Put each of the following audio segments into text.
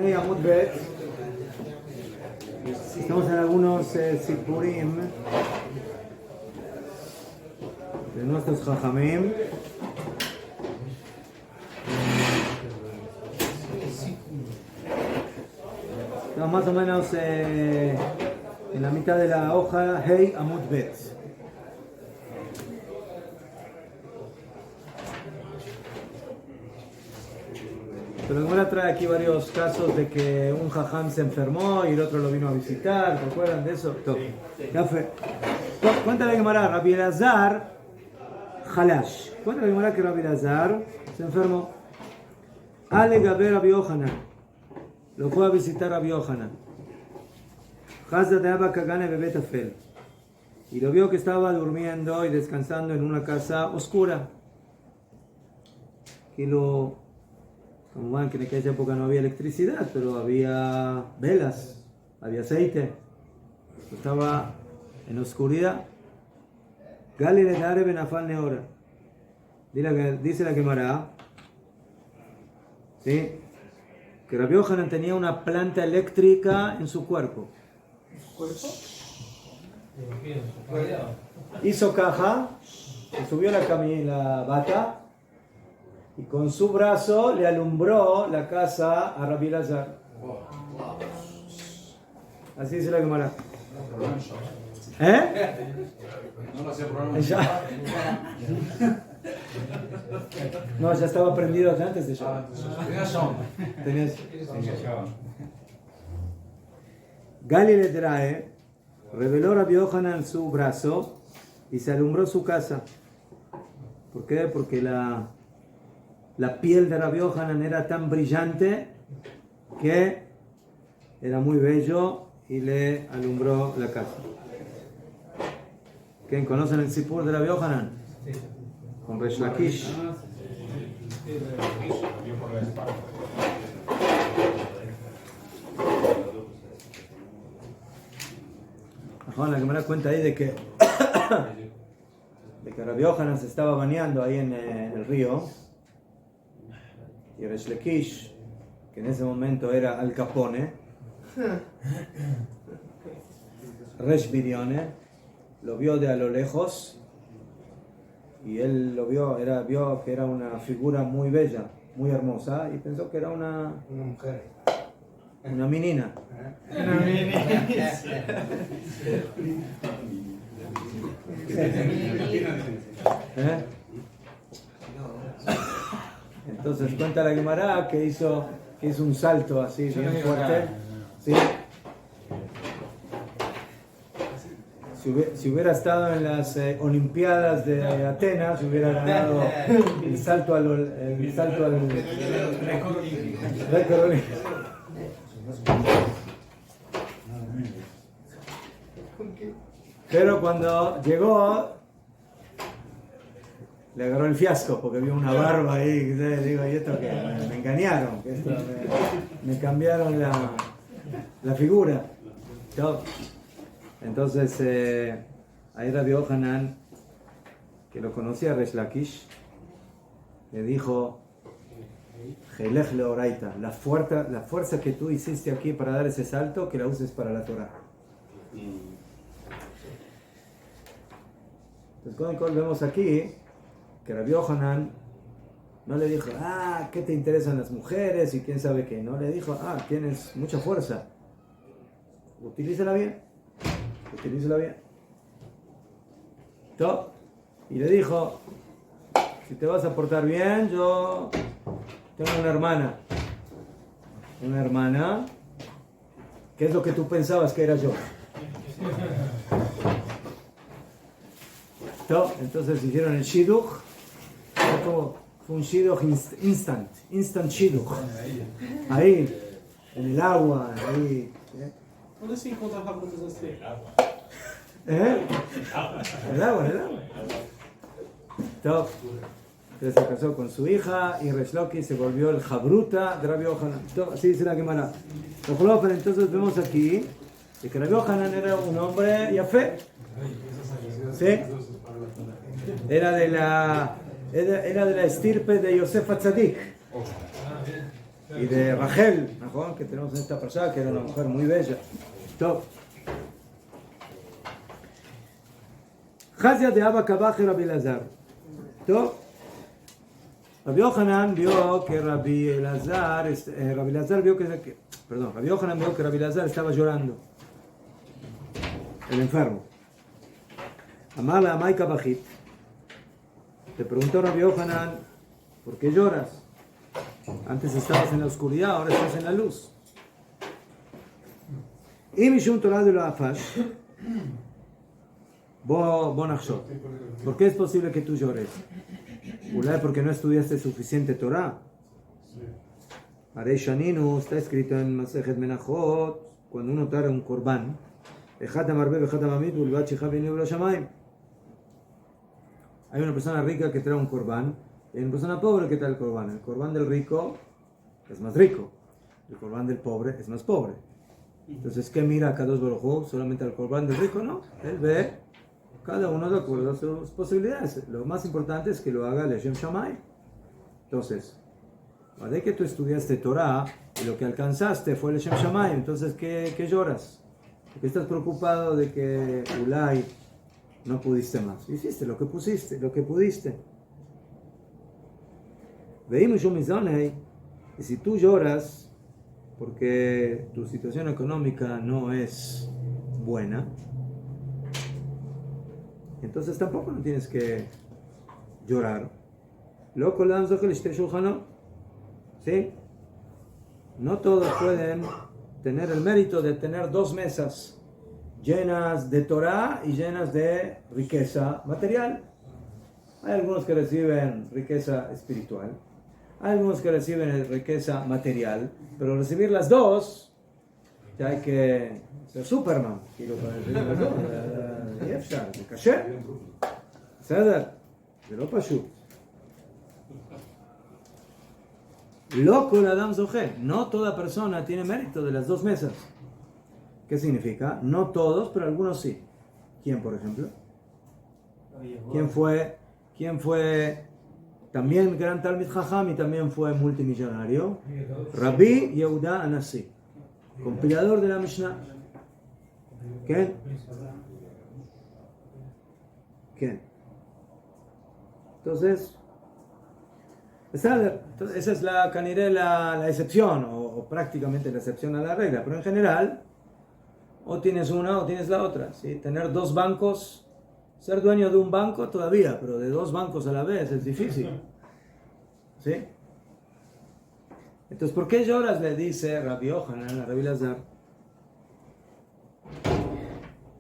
Hey, Amud Bet. Estamos en algunos Sipurim de nuestros Jajamim. Estamos más o menos en la mitad de la hoja Hey Amud Bet. Pero Gemara trae aquí varios casos de que un jajam se enfermó y el otro lo vino a visitar. ¿Te acuerdan de eso? Ya fue. Cuenta la Gemara, Rabbi Elazar Halash. Cuenta la Gemara que Rabbi Elazar se enfermó. Ale Gaber Rabbi Yohanan. Lo fue a visitar a Rabbi Yohanan. Hazda de Abba Kagane Bebet Afel. Y lo vio que estaba durmiendo y descansando en una casa oscura. Que como van, que en aquella época no había electricidad, pero había velas, había aceite. Estaba en oscuridad. Gali le dare benafal neora. Dice la Gemara, ¿sí?, que Rabbi Yohanan tenía una planta eléctrica en su cuerpo. ¿Cuerpo? Hizo caja, se subió la bata, y con su brazo le alumbró la casa a Rabbi Elazar. Así dice la Gemara. No lo sé pronunciar. No, ya estaba prendido antes de Shabbat. Tenías. Gali le trae, reveló Rabbi Yohanan su brazo y se alumbró su casa. ¿Por qué? Porque la piel de Rabbi Yohanan era tan brillante que era muy bello y le alumbró la casa. ¿Quién conocen el Sipur de Rabbi Yohanan? Con Resh Lakish. La Gemara cuenta ahí de que Rabbi Yohanan se estaba bañando ahí en el río. Y Resh Lakish, que en ese momento era Al Capone, Resh Birione, lo vio de a lo lejos y él vio que era una figura muy bella, muy hermosa, y pensó que era una mujer. Una menina. Una menina. Entonces cuenta la Gemara que hizo un salto así bien fuerte. ¿Sí? Si hubiera estado en las Olimpiadas de Atenas, hubiera ganado el salto al récord olímpico. Pero cuando llegó, le agarró el fiasco porque vio una barba ahí. Digo, ¿y esto qué? Me engañaron, que esto me cambiaron la figura. Entonces, ahí Rabbi Yohanan, que lo conocía a Resh Lakish, le dijo: Jelech leoraita, la fuerza que tú hiciste aquí para dar ese salto, que la uses para la Torah. Entonces, con vemos aquí que Rabbi Yohanan no le dijo: ¿qué te interesan las mujeres? Y quién sabe qué. No le dijo: tienes mucha fuerza, utilízala bien. Y le dijo: si te vas a portar bien, yo tengo una hermana, ¿qué es lo que tú pensabas que era yo? Entonces hicieron el shidduch. Fue un shidduch instant shidduch. Ahí, en el agua, ahí. ¿Dónde se encuentran frutas así? En el agua. Entonces se casó con su hija y Resh Lakish se volvió el Jabruta de Rabbi Yohanan. Así dice la Gemara. Entonces vemos aquí que Rabbi Yohanan era un hombre yafé. ¿Sí? Era de la estirpe de Yosef Atzadik. y de Rachel, ¿no? Que tenemos en esta persona, que era una mujer muy bella. Top. Hazia de Abba Kabaj y Rabbi Elazar. Top. Rabbi Yohanan vio que Rabbi Elazar vio que, Rabbi Yohanan vio que Rabbi Elazar estaba llorando, el enfermo. Amala Amay Kabajit. Le preguntó Rabbi Yohanan, ¿por qué lloras? Antes estabas en la oscuridad, ahora estás en la luz. Y Mishum Torah de lo Afash. ¿Por qué es posible que tú llores? Porque no estudiaste suficiente Torah. Arei Shaninu está escrito en Masejet Menachot, cuando uno trae un korban, hay una persona rica que trae un korban y hay una persona pobre que trae el korban. El korban del rico es más rico, el korban del pobre es más pobre. Entonces, ¿qué mira Kadosh Baruj Hu? ¿Solamente al korban del rico? No, él ve cada uno de acuerdo a sus posibilidades. Lo más importante es que lo haga Leshem Shammai. Entonces, de que tú estudiaste Torah y lo que alcanzaste fue Leshem Shammai, entonces ¿qué lloras? Porque estás preocupado de que Ulay no pudiste más. Hiciste lo que pudiste. Veimos yo Mizonei, y si tú lloras porque tu situación económica no es buena, entonces tampoco no tienes que llorar. Loco ¿sí? No todos pueden tener el mérito de tener 2 mesas llenas de Torah y llenas de riqueza material. Hay algunos que reciben riqueza espiritual, hay algunos que reciben riqueza material, pero recibir las dos, ya hay que ser Superman. זה קשה, בסדר, זה לא פשוט. לא כל אדם זוכה, no toda persona tiene mérito de las 2 mesas. ¿Qué significa? No todos, pero algunos sí. ¿Quién, por ejemplo? ¿Quién fue también gran Talmid Jajam y también fue multimillonario? Rabbi Yehuda Anasi, compilador de la Mishnah. ¿Qué? Entonces, esa es la excepción, o prácticamente la excepción a la regla, pero en general, o tienes una o tienes la otra. ¿Sí? Tener 2 bancos, ser dueño de un banco todavía, pero de 2 bancos a la vez es difícil. ¿Sí? Entonces, ¿por qué lloras? Le dice Rabbi Yohanan a Rabbi Elazar.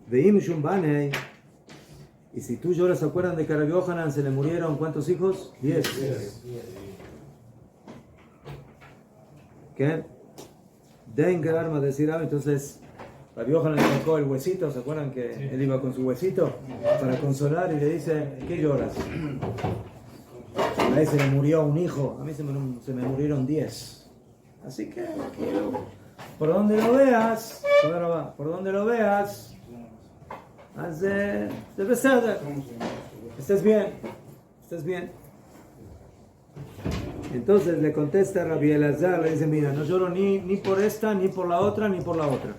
Veim Shum Banei. Y si tú lloras, ¿se acuerdan de que a Rabbi Yohanan se le murieron cuántos hijos? 10. ¿Qué? Den que arma decir algo. Entonces Rabbi Yohanan le sacó el huesito. ¿Se acuerdan que él iba con su huesito para consolar y le dice, ¿qué lloras? A él se le murió un hijo, a mí se me murieron 10. Así que por donde lo veas, debe ser. Estés bien. Entonces le contesta Rabbi Elazar, le dice, mira, no lloro ni por esta, ni por la otra, ni por la otra.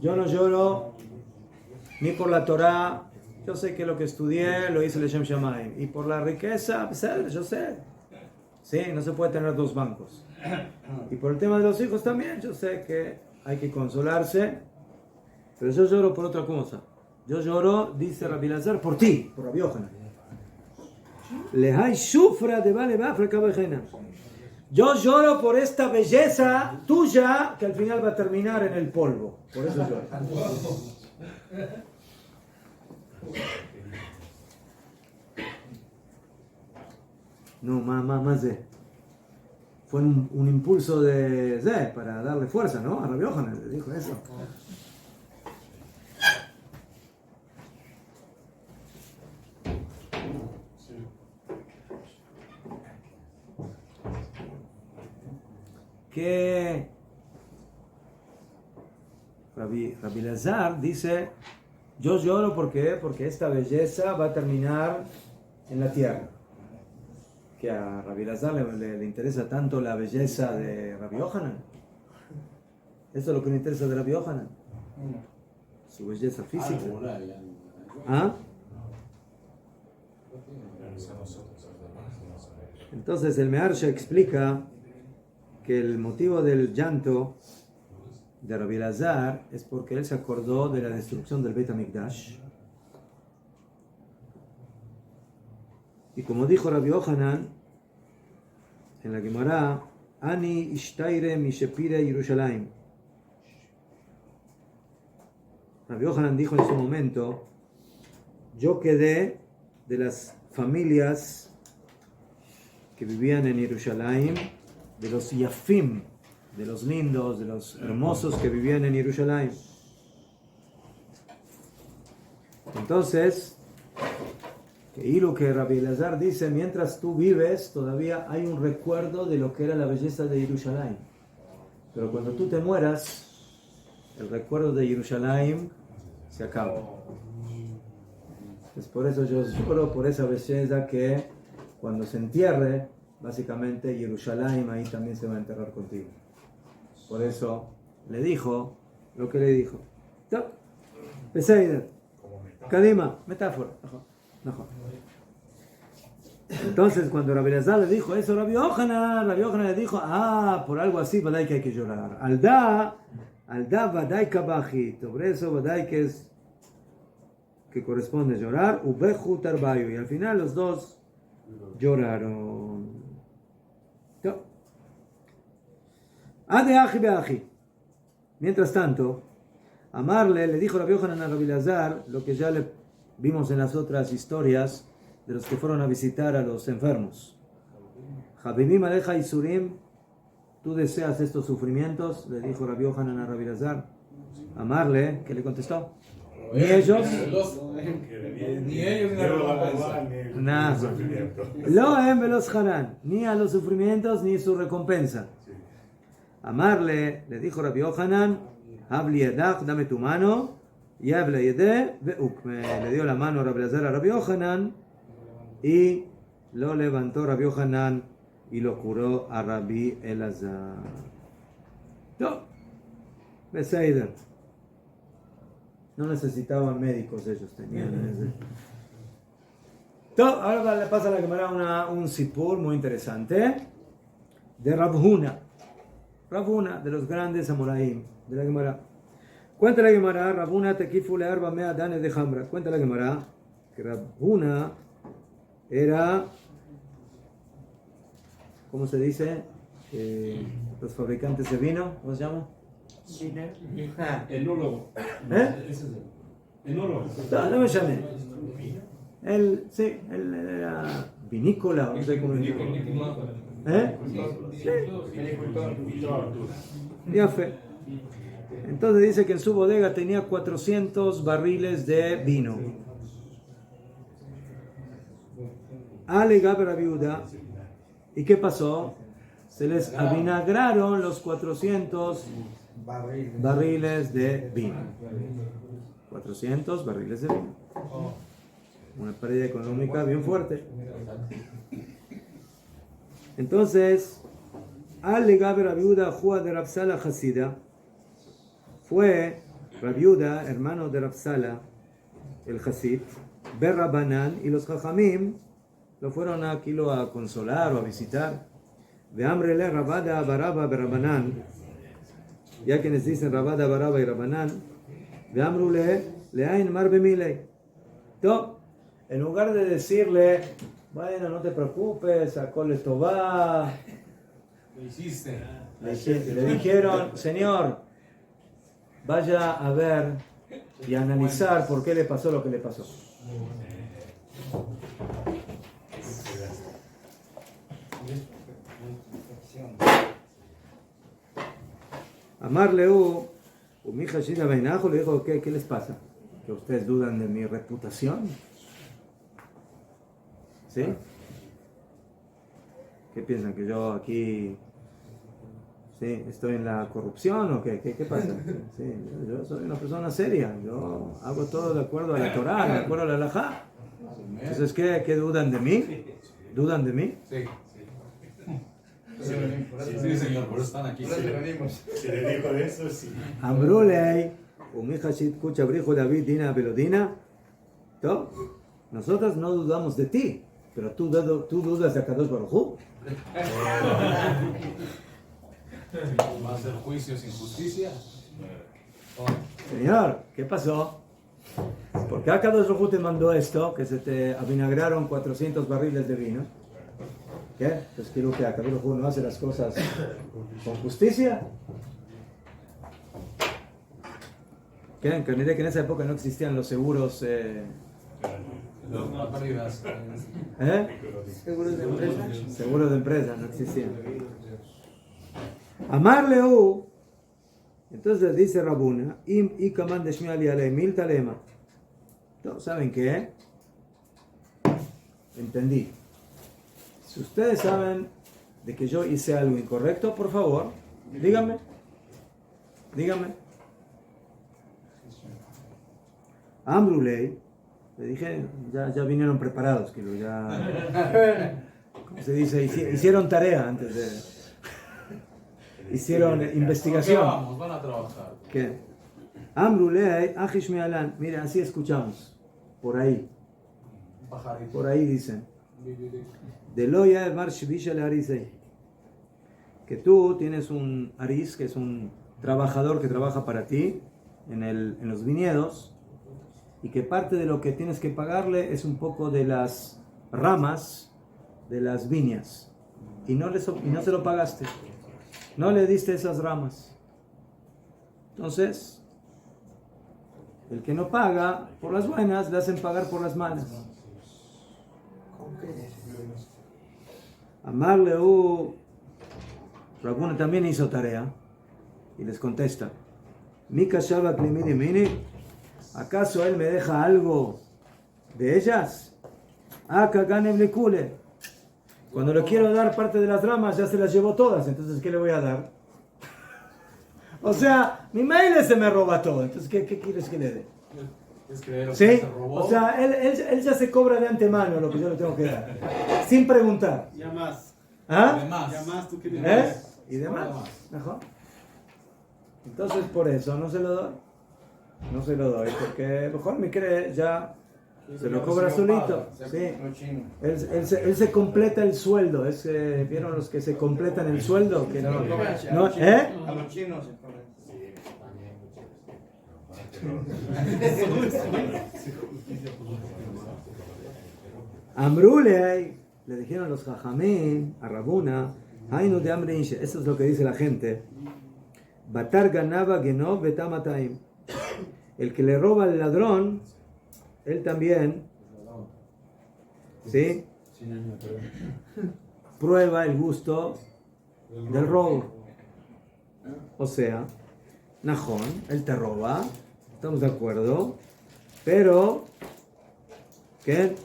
Yo no lloro ni por la Torah. Yo sé que lo que estudié lo hice Leshem Shammai. Y por la riqueza, yo sé. Sí, no se puede tener 2 bancos. Y por el tema de los hijos también, yo sé que hay que consolarse. Pero yo lloro por otra cosa. Yo lloro, dice Rabbi Elazar, por ti, por Rabbi Yohanan. Lehai shufra de vale bafra kabajena. Yo lloro por esta belleza tuya que al final va a terminar en el polvo. Por eso lloro. No, más de. Fue un impulso de para darle fuerza, ¿no? A Rabbi Yohanan le dijo eso. Que Rabbi Elazar dice, yo lloro porque esta belleza va a terminar en la tierra. que a Rabbi Elazar le interesa tanto la belleza de Rabbi Yohanan. Eso es lo que le interesa de Rabbi Yohanan. Su belleza física. ¿Ah? Entonces el Meharsha explica que el motivo del llanto de Rabbi Elazar es porque él se acordó de la destrucción del Beit HaMikdash. Y como dijo Rabbi Yohanan en la Gemara, Ani ishtaire mishepire Yerushalayim. Rabbi Yohanan dijo en su momento, yo quedé de las familias que vivían en Yerushalayim, de los yafim, de los lindos, de los hermosos que vivían en Yerushalayim. Entonces, y lo que Rabbi Elazar dice, mientras tú vives, todavía hay un recuerdo de lo que era la belleza de Yerushalayim. Pero cuando tú te mueras, el recuerdo de Yerushalayim se acaba. Es por eso yo lloro por esa belleza que cuando se entierre, básicamente Yerushalayim ahí también se va a enterrar contigo. Por eso le dijo lo que le dijo. Peseider, Kadima, metáfora. Entonces cuando Rabbi Elazar le dijo eso a Rabbi Yohanan le dijo, por algo así, vadai que hay que llorar. Alda vadai kabachit. Por eso vadai que corresponde llorar. Ubechu tarbayu. Y al final los dos lloraron. Ade aji beaji. Mientras tanto, Amarle le dijo Rabbi Yohanan a Rabbi Elazar lo que ya le vimos en las otras historias de los que fueron a visitar a los enfermos. Habibim aleja isurim, tú deseas estos sufrimientos, le dijo Rabbi Yohanan a Rabbi Elazar. Amarle, ¿qué le contestó? Ni ellos, ni ellos nada. Lo en velos haran, ni a los sufrimientos ni su recompensa. Amarle, le dijo Rabbi Yohanan, habli yadach, dame tu mano. Y le dio la mano a Rabbi Elazar a Rabbi Yohanan y lo levantó Rabbi Yohanan y lo curó a Rabbi Elazar. Beseider. No necesitaban médicos ellos, tenían. Ahora le pasa a la Gemara un sipur muy interesante de Rav Huna. Rav Huna, de los grandes Amoraim de la Gemara. Cuenta la Gemara, Rav Huna tekifu le'arba mea danes de Hamra. Cuenta la Gemara que Rav Huna era, ¿cómo se dice? Los fabricantes de vino, ¿cómo se llama? Enólogo. Enólogo. No me llame. Él era vinícola, no sé cómo se llama. Ya fe. Entonces dice que en su bodega tenía 400 barriles de vino. Alegaba la viuda. ¿Y qué pasó? Se les avinagraron los 400 barriles de vino. 400 barriles de vino. Una pérdida económica bien fuerte. Entonces, alegaba la viuda Jua de Rapsala Hasida. Fue Rabiuda, hermano de Rapsala, el Hasid, Berrabanán, y los Jajamim lo fueron aquí a consolar o a visitar. De Amrele Rabada Baraba Berrabanán, ya quienes dicen Rabada Baraba y Rabanán, de Amrule Leain Marbe Milei. En lugar de decirle, bueno, no te preocupes, sacó le Tobá, Lo hiciste. le dijeron, Señor, vaya a ver y a analizar por qué le pasó lo que le pasó. Amar Leu, mi Hashida Beinajo, le dijo, ¿qué les pasa? ¿Que ustedes dudan de mi reputación? ¿Sí? ¿Qué piensan? ¿Que yo aquí estoy en la corrupción o qué pasa? Sí, yo soy una persona seria, yo hago todo de acuerdo a la Torá, de acuerdo a la Halajá. Entonces, ¿qué dudan de mí? ¿Dudan de mí? Sí. Sí, señor, por eso están aquí. Si le dijo eso, sí. Ambrulei, umihashit kucha brijo David dina velodina. Nosotros no dudamos de ti, pero tú dudas de Akadosh Baruj Hu. ¿Va a hacer juicio sin justicia? Señor, ¿qué pasó? ¿Por qué Akadosh Baruj Hu te mandó esto? Que se te avinagraron 400 barriles de vino. ¿Qué? Pues quiero que Akadosh Baruj Hu no hace las cosas con justicia. ¿Qué? Que en esa época no existían los seguros. No, pérdidas. ¿Seguros de empresa? Seguros de empresa, no existían. Amarleu. Entonces dice Rabuna, Im y Kaman de Shmiali alei mil talema. ¿Saben qué? Entendí. Si ustedes saben de que yo hice algo incorrecto, por favor, díganme. Díganme. Amrulei. Le dije, ya vinieron preparados, que ya, ¿cómo se dice? Hicieron tarea antes de... Hicieron investigación. ¿Qué vamos? Van a trabajar. ¿Qué? Amrulei, Ajish Mealan. Mira, así escuchamos. Por ahí. Por ahí dicen. Deloya Mar Shvisha le Arisei. Que tú tienes un aris, que es un trabajador que trabaja para ti en los viñedos. Y que parte de lo que tienes que pagarle es un poco de las ramas de las viñas. Y no se lo pagaste. No le diste esas ramas. Entonces, el que no paga por las buenas, le hacen pagar por las malas. Amarle Rabuna también hizo tarea. Y les contesta. Mika Shabbat Limini Mini. ¿Acaso él me deja algo de ellas? Cuando le quiero dar parte de las ramas, ya se las llevó todas. Entonces, ¿qué le voy a dar? O sea, mi mail se me roba todo. Entonces, ¿qué quieres que le dé? ¿Sí? O sea, él ya se cobra de antemano lo que yo le tengo que dar. Sin preguntar. Ya más. ¿Ah? Ya más, tú quieres más. ¿Y demás? Mejor. Entonces, por eso no se lo doy. No se lo doy, porque mejor me cree, ya se lo cobra solito. Sí. Él se completa el sueldo. ¿Vieron los que se completan el sueldo? Que no, ¿eh? A los chinos se cobran. Amrule, le dijeron los jajamín a Rabuna, Hainu de hambre inche. Eso es lo que dice la gente. Batar ganaba genov betamataim. El que le roba al ladrón, él también, ¿sí? Prueba el gusto del robo. O sea, Najón, él te roba, estamos de acuerdo, pero que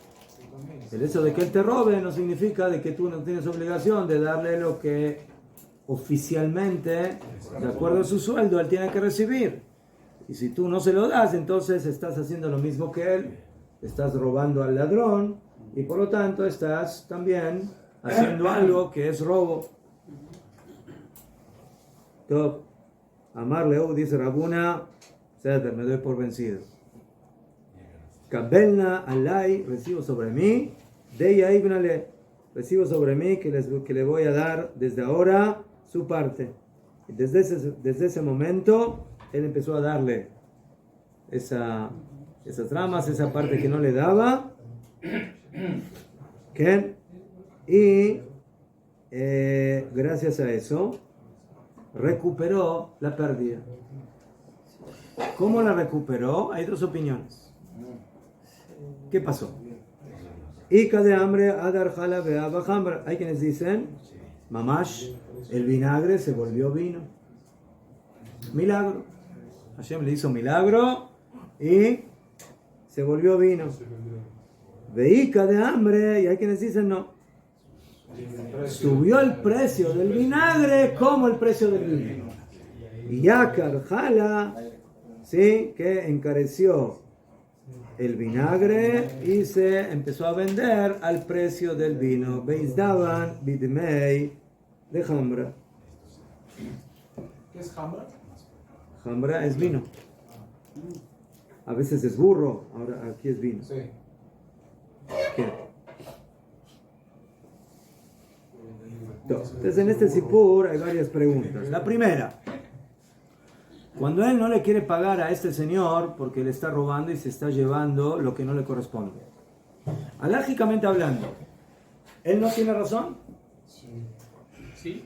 el hecho de que él te robe no significa de que tú no tienes obligación de darle lo que oficialmente, de acuerdo a su sueldo, él tiene que recibir. Y si tú no se lo das, entonces estás haciendo lo mismo que él, estás robando al ladrón y por lo tanto estás también haciendo algo que es robo. Top. Amar Leu dice Rabuna, me doy por vencido. Kabelna alay, recibo sobre mí, deya ibnale, recibo sobre mí que le voy a dar desde ahora su parte. Y desde ese momento él empezó a darle esas ramas, esa parte que no le daba. ¿Qué? Y gracias a eso recuperó la pérdida. ¿Cómo la recuperó? Hay dos opiniones. ¿Qué pasó? Ica de hambre, adar jala beaba jambra. Hay quienes dicen, mamash, el vinagre se volvió vino. Milagro. Hashem le hizo milagro y se volvió vino. Veica de hambre, y hay quienes dicen no. Subió el precio del vinagre como el precio del vino. Y Yakar Jala, sí, que encareció el vinagre y se empezó a vender al precio del vino. Beizdaban bidmei de Hambra. ¿Qué es Hambra? Hambra es vino. A veces es burro, ahora aquí es vino. Sí. ¿Qué? Entonces en este Sipur hay varias preguntas. La primera, cuando él no le quiere pagar a este señor porque le está robando y se está llevando lo que no le corresponde. Alógicamente hablando, ¿él no tiene razón? ¿Sí?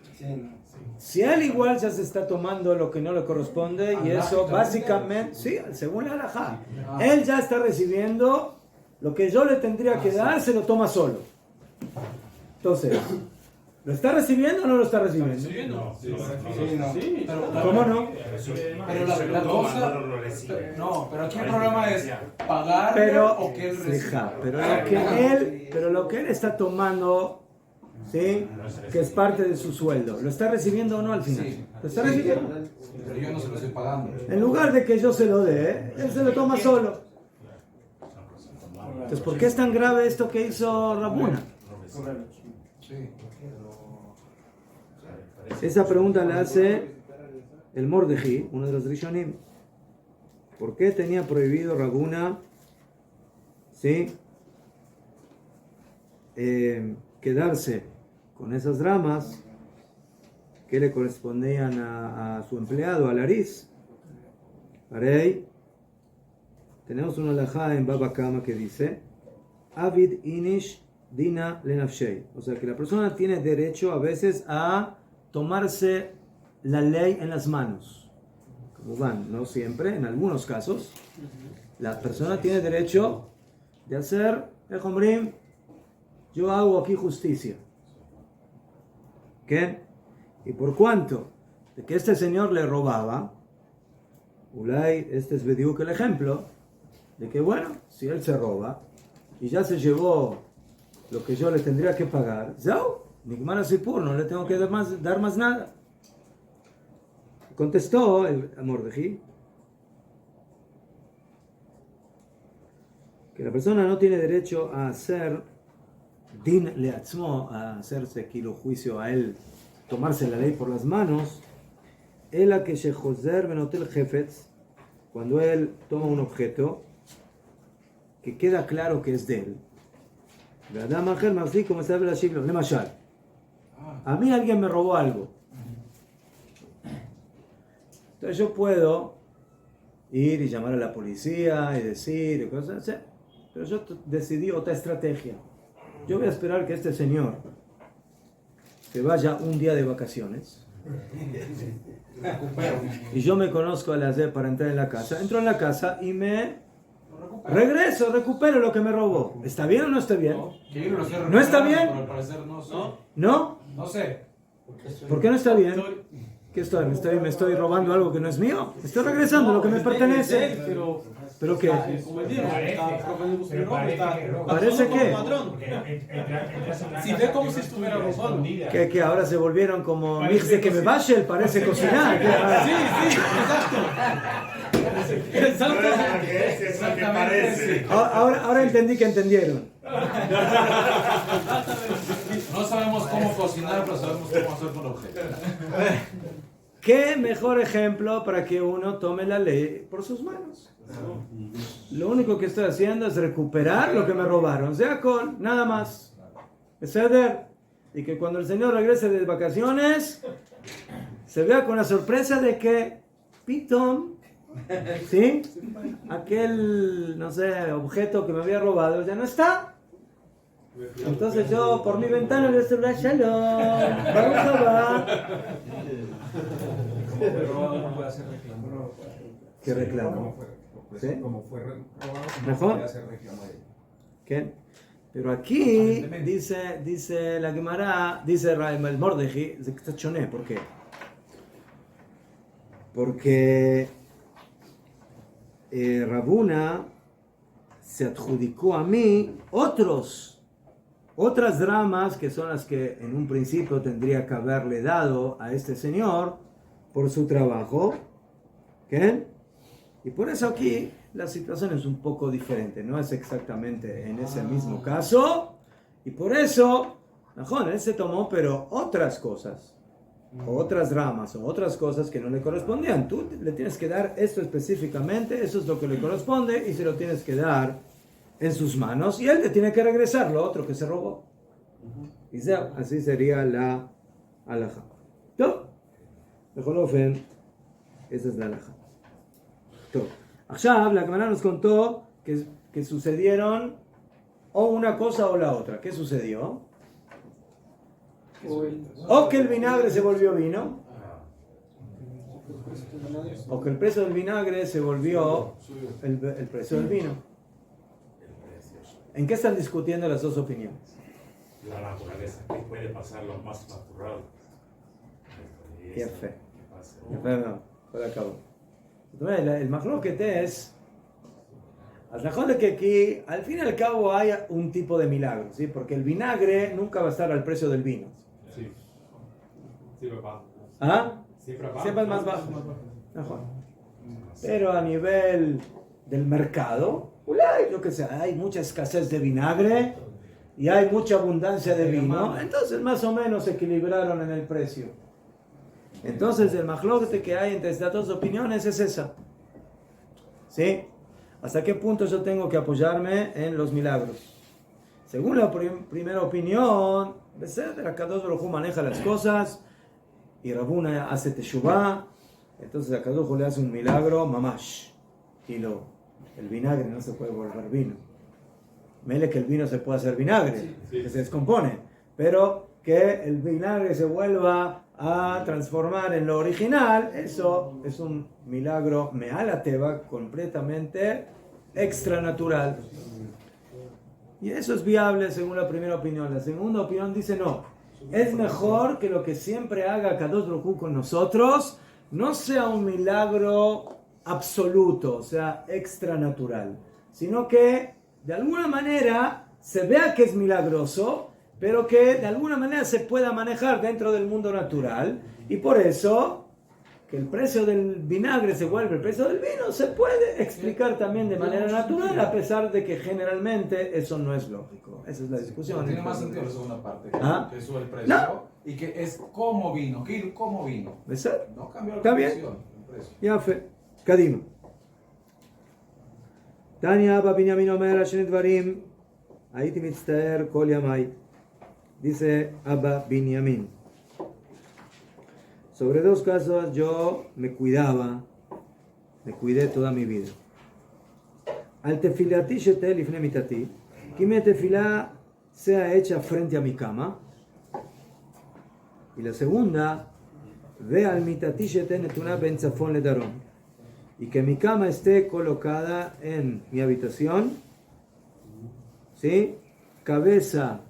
Si él igual ya se está tomando lo que no le corresponde y eso básicamente, sí, según la halajá, él ya está recibiendo lo que yo le tendría que dar, se lo toma solo. Entonces, ¿lo está recibiendo o no lo está recibiendo? No, sí, Sí, pero ¿Cómo no? Pero la cosa... No, pero aquí el problema es pagarle Pero, o que él reciba. fija, pero lo que él está tomando, ¿sí? Que es parte de su sueldo, ¿lo está recibiendo o no al final? Sí. ¿Lo está recibiendo? Pero yo no se lo estoy pagando. En lugar de que yo se lo dé, él se lo toma solo. Entonces, ¿por qué es tan grave esto que hizo Rabuna? Sí. Esa pregunta la hace el Mordeji, uno de los Rishonim. ¿Por qué tenía prohibido Rabuna, ¿sí? Quedarse con esas ramas que le correspondían a su empleado, al Ariz? Parei, tenemos una halajá en Baba Kama que dice: Avid inish dina lenafshei. O sea que la persona tiene derecho a veces a tomarse la ley en las manos. Como van, no siempre, en algunos casos, la persona tiene derecho de hacer el hombrim. Yo hago aquí justicia. ¿Qué? Y por cuanto de que este señor le robaba, Ulay, este es Bediuk el ejemplo, de que bueno, si él se roba y ya se llevó lo que yo le tendría que pagar, Zau, Nigmar Sipur, no le tengo que dar más nada. Contestó el Mordeji que la persona no tiene derecho a hacer din leatzmo, a hacerse kilo juicio a él, tomarse la ley por las manos, el que shechozer benotel jefetz, cuando él toma un objeto que queda claro que es de él. A mí alguien me robó algo. Entonces yo puedo ir y llamar a la policía y decir cosas así, pero yo decidí otra estrategia. Yo voy a esperar que este señor se vaya un día de vacaciones y yo me conozco a las de para entrar en la casa. Entro en la casa y me recupero lo que me robó. ¿Está bien o no está bien? ¿No está bien? Pero al parecer no sé. ¿No? No sé. ¿Por qué no está bien? ¿Qué estoy? ¿Me estoy robando algo que no es mío? Estoy regresando lo que me pertenece. ¿Pero qué? Como el Diego, está proponiendo su robo, está... Parece que... Si ve como si estuviera robando. Que ahora se volvieron como mix de que me vaya, él parece cocinar. Sí, exacto. Exactamente. Ahora entendí que entendieron. No sabemos cómo cocinar, pero sabemos cómo hacer con objetos. ¿Qué mejor ejemplo para que uno tome la ley por sus manos? Lo único que estoy haciendo es recuperar lo que me robaron, sea con nada más. Ceder. Y que cuando el señor regrese de vacaciones, se vea con la sorpresa de que Piton, ¿sí? Aquel, no sé, objeto que me había robado ya no está. Entonces yo por mi ventana le digo Shalom, Baruch haba. ¿Qué reclamo? ¿Sí? ¿Mejor? ¿Qué? Pero aquí dice la Gemara, dice el Mordeji, ¿por qué? Porque Rabuna se adjudicó a mí otras ramas que son las que en un principio tendría que haberle dado a este señor por su trabajo. ¿Qué? Y por eso aquí la situación es un poco diferente, no es exactamente en ese mismo caso, y por eso, él se tomó, pero otras cosas, o otras ramas, o otras cosas que no le correspondían. Tú le tienes que dar esto específicamente, eso es lo que le corresponde, y se lo tienes que dar en sus manos, y él le tiene que regresar lo otro que se robó. Y así sería la halajá. ¿Todo? Mejor lo ven, esa es la halajá. Todo. Ahora, la Gemara nos contó que sucedieron o una cosa o la otra. ¿Qué sucedió? O que el vinagre se volvió vino, o que el precio del vinagre se volvió el precio del vino. ¿En qué están discutiendo las dos opiniones? La naturaleza, que puede pasar lo más natural. Qué fe. Perdón, por acabo. El mahloket es, de que aquí, al fin y al cabo, hay un tipo de milagro, ¿sí? Porque el vinagre nunca va a estar al precio del vino. Sí. Siempre bajo. ¿Ah? Siempre es más bajo. Pero a nivel del mercado, yo que sé, hay mucha escasez de vinagre y hay mucha abundancia de vino, entonces más o menos se equilibraron en el precio. Entonces el mahloket que hay entre estas dos opiniones es esa. ¿Sí? ¿Hasta qué punto yo tengo que apoyarme en los milagros? Según la primera opinión, la Kadosh Baruj Hu maneja las cosas y Rabuna hace teshuvah, entonces la Kadosh Baruj Hu le hace un milagro mamash. Y el vinagre no se puede volver vino. Mele que el vino se puede hacer vinagre, que se descompone, pero que el vinagre se vuelva a transformar en lo original, eso es un milagro me'alateva, completamente extranatural. Y eso es viable según la primera opinión. La segunda opinión dice no, es mejor que lo que siempre haga Kadosh Baruj Hu con nosotros no sea un milagro absoluto, o sea, extranatural, sino que de alguna manera se vea que es milagroso, pero que de alguna manera se pueda manejar dentro del mundo natural, y por eso que el precio del vinagre se vuelve el precio del vino se puede explicar también de manera natural, a pesar de que generalmente eso no es lógico. Esa es la discusión. Tiene más sentido la segunda parte, que sube el precio, no, y que es como vino, como vino. No cambió la condición, el precio. Ya fe. Kadima. Tania Abba Binyamin Omer Hashem Dvarim Hayiti Mitztaer Kol Yamai. Dice Abba Binyamin, sobre dos casos yo me cuidé toda mi vida. Al tefilati shetel ifne mitati, que mi tefilá sea hecha frente a mi cama. Y la segunda, ve al mitati shetel netuna ben tzafon le darom, y que mi cama esté colocada en mi habitación, ¿sí? Cabeza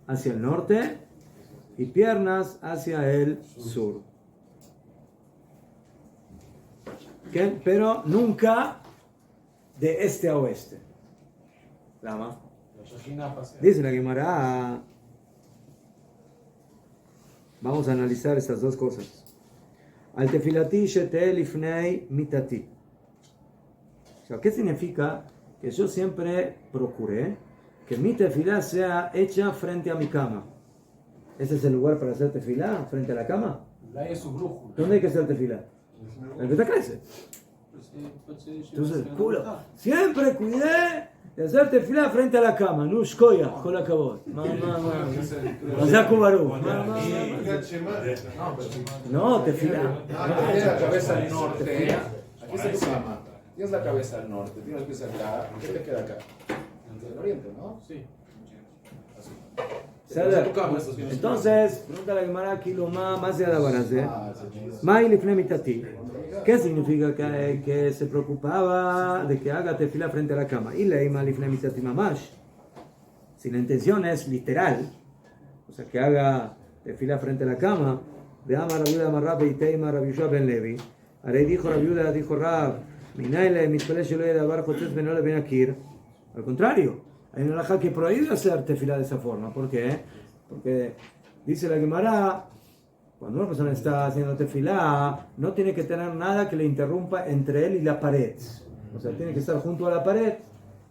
hacia el norte y piernas hacia el sur. ¿Qué? Pero nunca de este a oeste. ¿Lama? Dice la Gemara. Vamos a analizar estas dos cosas. Al tefilati shetel ifnei mitati. O sea, ¿qué significa? Que yo siempre procuré que mi tefilá sea hecha frente a mi cama. ¿Ese es el lugar para hacer tefilá? ¿Frente a la cama? ¿Dónde hay que hacer tefilá? El que te crece. Entonces, culo. Siempre cuidé de hacer tefilá frente a la cama. No, shkoya, con la cabot. No, tefilá. Tienes la cabeza al norte. Aquí está tu cama. Tienes la cabeza al norte. Tienes los pies acá. ¿Qué te queda acá? Del oriente, ¿no? Sí. Entonces, pregunta la Gemara Kiloma más de Adabarase. ¿Qué significa que se preocupaba de que haga tefila frente a la cama? Y leima lifne mitati mamash. Si la intención es literal, o sea, que haga tefila frente a la cama, de Amar Rabiuda Marrabe y Teima Rabiyushua ben Levi. Ahora dijo Rabiuda, dijo Rab, Minaile mitpele shelo yedavar chotes benole ben akir. Al contrario, hay una halajá que prohíbe hacer tefilá de esa forma. ¿Por qué? Porque dice la Gemara, cuando una persona está haciendo tefilá, no tiene que tener nada que le interrumpa entre él y la pared. O sea, tiene que estar junto a la pared.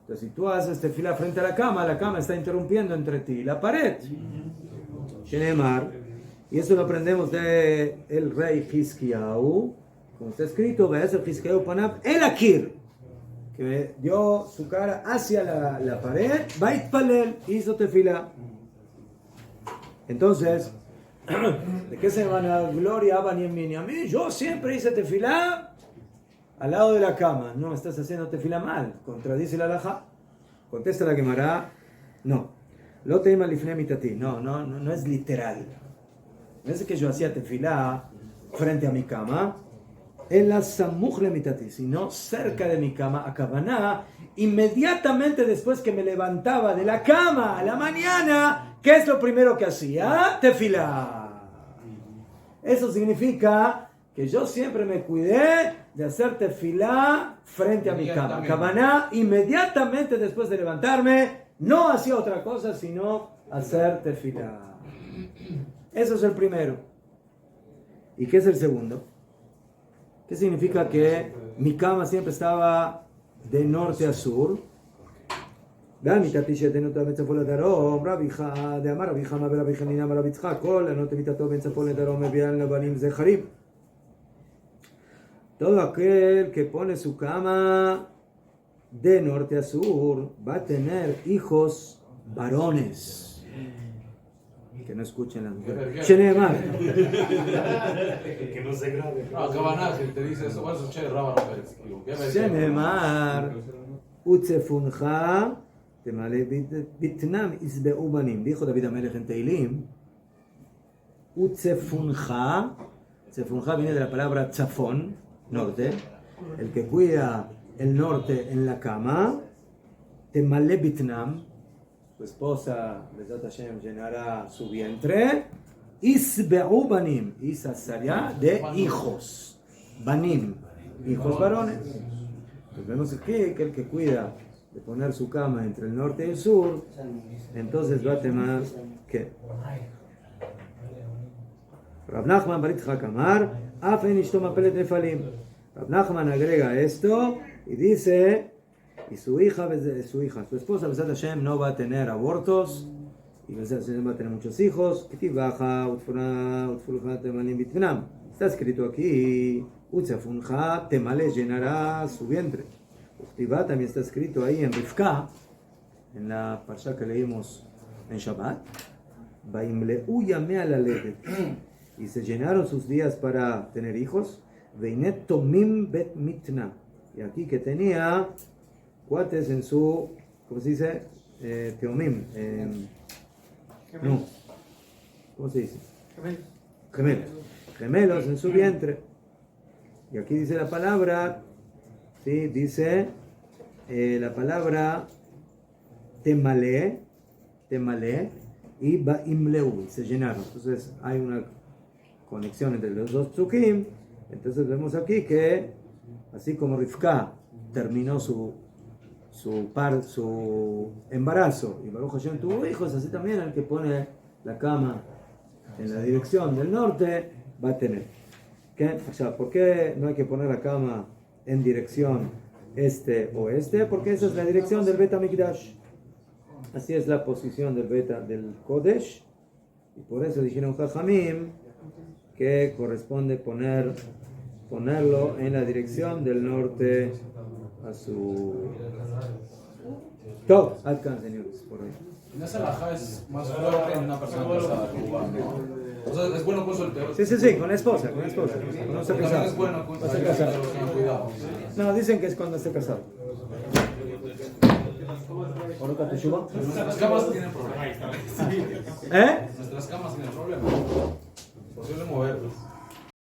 Entonces, si tú haces tefilá frente a la cama está interrumpiendo entre ti y la pared. Shenemar. Y eso lo aprendemos de el rey Hizkiyahu, como está escrito, Hizkiyahu Panab el Akir, que dio su cara hacia la pared, Bait Palel, hizo tefilá. Entonces, ¿de qué se van a gloria Benjamín? A mí, yo siempre hice tefilá al lado de la cama. No, estás haciendo tefilá mal. Contradice la halajá. Contesta la Gemara, no. Lo tema lifnei mitati. No es literal. No es que yo hacía tefilá frente a mi cama, en la samuj le mitati, sino cerca de mi cama, a Kavaná, inmediatamente después que me levantaba de la cama a la mañana, ¿qué es lo primero que hacía? Tefilá. Eso significa que yo siempre me cuidé de hacer tefilá frente a mi cama. Kavaná, inmediatamente después de levantarme, no hacía otra cosa sino hacer tefilá. Eso es el primero. ¿Y qué es el segundo? ¿Qué significa que mi cama siempre estaba de norte a sur? Todo aquel que pone su cama de norte a sur va a tener hijos varones. Que no escuchen las mujeres. Shenemar. Que no se grabe. No, Kavaná, que te dice eso, bueno, eso che, Rábano Pérez. Shenemar. Utzefunja. Temale bitnam isbeu banim. Dijo David Amelech en Teilim. Utzefunja. Utzefunja viene de la palabra tzafón, norte. El que cuida el norte en la cama. Temale bitnam. Su esposa, Bezat Hashem, llenará su vientre. Isbe'u banim. Y saciará de hijos. Banim. Hijos varones. Entonces vemos aquí que el que cuida de poner su cama entre el norte y el sur, entonces va a tener que Rav Nachman bar Yitzchak Amar, Afen ishto mapelet nefalim. Rav Nachman agrega esto y dice, y su esposa, Bezat Hashem, no va a tener abortos, y Bezat Hashem va a tener muchos hijos. Está escrito aquí, Utzafunja temale, llenará su vientre. Uchtivá también está escrito ahí en Rivka, en la parsha que leímos en Shabbat. Vaimleu yamea laledet, y se llenaron sus días para tener hijos. Veinet tomim bet mitna, y aquí que tenía cuates en su, ¿cómo se dice? Teomim. No. ¿Cómo se dice? Gemelos. Gemelos en su vientre. Y aquí dice la palabra, ¿sí? Dice la palabra temale y baimleu, se llenaron. Entonces hay una conexión entre los dos psukim. Entonces vemos aquí que así como Rivka terminó su embarazo y Baruch Hashem tuvo hijos, así también el que pone la cama en la dirección del norte va a tener. ¿Qué? O sea, ¿por qué no hay que poner la cama en dirección este-oeste? Porque esa es la dirección del Bet HaMikdash. Así es la posición del Kodesh, y por eso dijeron Jajamim que corresponde ponerlo en la dirección del norte a su... Todo, alcanza, señores, por ahí. En esa alajá es más fuerte en una persona casada, ¿no? O sea, es bueno con solteros. Sí, con la esposa. Cuando está casado. Es bueno con solteros, tengan cuidado. No, dicen que es cuando esté casado. Nuestras camas tienen problemas. ¿Eh? Nuestras camas tienen problemas. Posible moverlas.